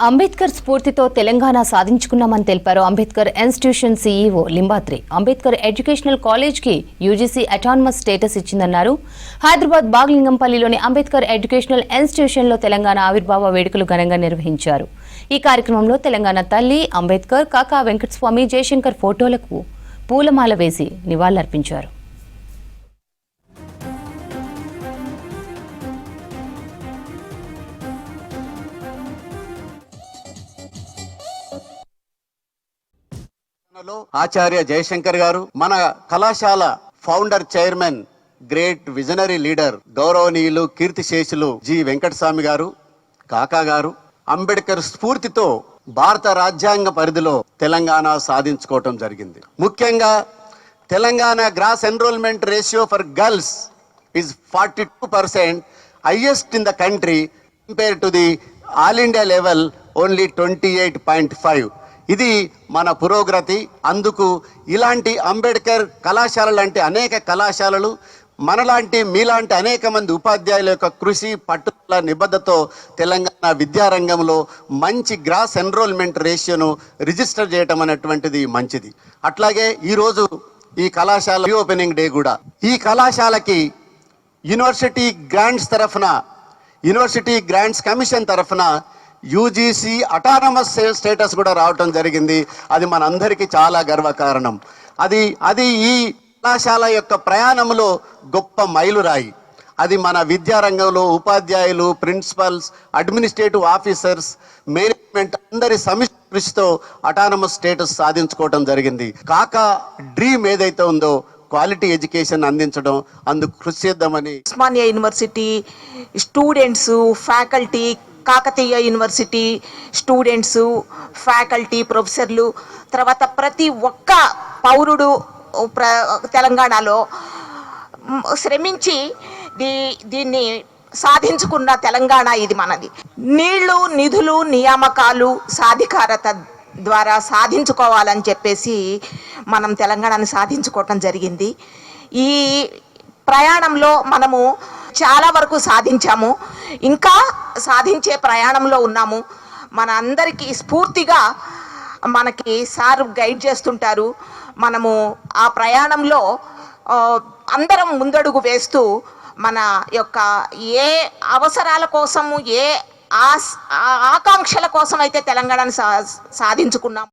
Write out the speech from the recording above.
అంబేద్కర్ స్ఫూర్తితో తెలంగాణ సాధించుకున్నామని తెలిపారు Ambedkar institution CEO Limbadri. Ambedkar educational కాలేజ్కి యూజీసీ అటానమస్ స్టేటస్ ఇచ్చిందన్నారు. హైదరాబాద్ బాగ్లింగంపల్లిలోని అంబేద్కర్ ఎడ్యుకేషనల్ ఇన్స్టిట్యూషన్లో తెలంగాణ ఆవిర్భావ వేడుకలు ఘనంగా నిర్వహించారు. ఈ కార్యక్రమంలో తెలంగాణ తల్లి, అంబేద్కర్, కాకా వెంకటస్వామి, జయశంకర్ ఫోటోలకు పూలమాల వేసి నివాళులర్పించారు. ఆచార్య జయశంకర్ గారు, మన కళాశాల founder chairman, great visionary leader గౌరవనీయులు కీర్తిశేషులు జి వెంకటస్వామి గారు, కాకా గారు, అంబేద్కర్ స్ఫూర్తితో భారత రాజ్యాంగ పరిధిలో తెలంగాణ సాధించుకోవటం జరిగింది. ముఖ్యంగా Telangana gross enrolment ratio for girls is 42%, highest in the country compared to the all India level only 28.5. ఇది మన పురోగతి. అందుకు ఇలాంటి అంబేద్కర్ కళాశాలలు అంటే అనేక కళాశాలలు, మనలాంటి మీలాంటి అనేక మంది ఉపాధ్యాయుల యొక్క కృషి, పట్టుదల, నిబద్ధతతో తెలంగాణ విద్యారంగంలో మంచి గ్రాస్ ఎన్రోల్మెంట్ రేషియోను రిజిస్టర్ చేయటం అనేటువంటిది మంచిది. అట్లాగే ఈరోజు ఈ కళాశాల రీఓపెనింగ్ డే కూడా. ఈ కళాశాలకి యూనివర్సిటీ గ్రాంట్స్ కమిషన్ తరఫున యూజీసీ అటానమస్ స్టేటస్ కూడా రావటం జరిగింది. అది మనందరికీ చాలా గర్వకారణం. అది ఈ కళాశాల యొక్క ప్రయాణంలో గొప్ప మైలురాయి. అది మన విద్యారంగంలో ఉపాధ్యాయులు, ప్రిన్సిపల్స్, అడ్మినిస్ట్రేటివ్ ఆఫీసర్స్, మేనేజ్మెంట్ అందరి సమిష్టి కృషితో అటానమస్ స్టేటస్ సాధించుకోవడం జరిగింది. కాకా డ్రీమ్ ఏదైతే ఉందో క్వాలిటీ ఎడ్యుకేషన్ అందించడం, అందుకు కృషి చేద్దామని Osmania university students, faculty, Kakatiya university students, faculty, ప్రొఫెసర్లు, తర్వాత ప్రతి ఒక్క పౌరుడు తెలంగాణలో శ్రమించి దీన్ని సాధించుకున్న తెలంగాణ ఇది మనది. నీళ్లు, నిధులు, నియామకాలు, సాధికారత ద్వారా సాధించుకోవాలని చెప్పేసి మనం తెలంగాణని సాధించుకోవటం జరిగింది. ఈ ప్రయాణంలో మనము చాలా వరకు సాధించాము, ఇంకా సాధించే ప్రయాణంలో ఉన్నాము. మన అందరికీ స్ఫూర్తిగా మనకి సార్ గైడ్ చేస్తుంటారు. మనము ఆ ప్రయాణంలో అందరం ముందడుగు వేస్తూ మన యొక్క ఏ అవసరాల కోసము, ఏ ఆకాంక్షల కోసం అయితే తెలంగాణను సాధించుకున్నాం.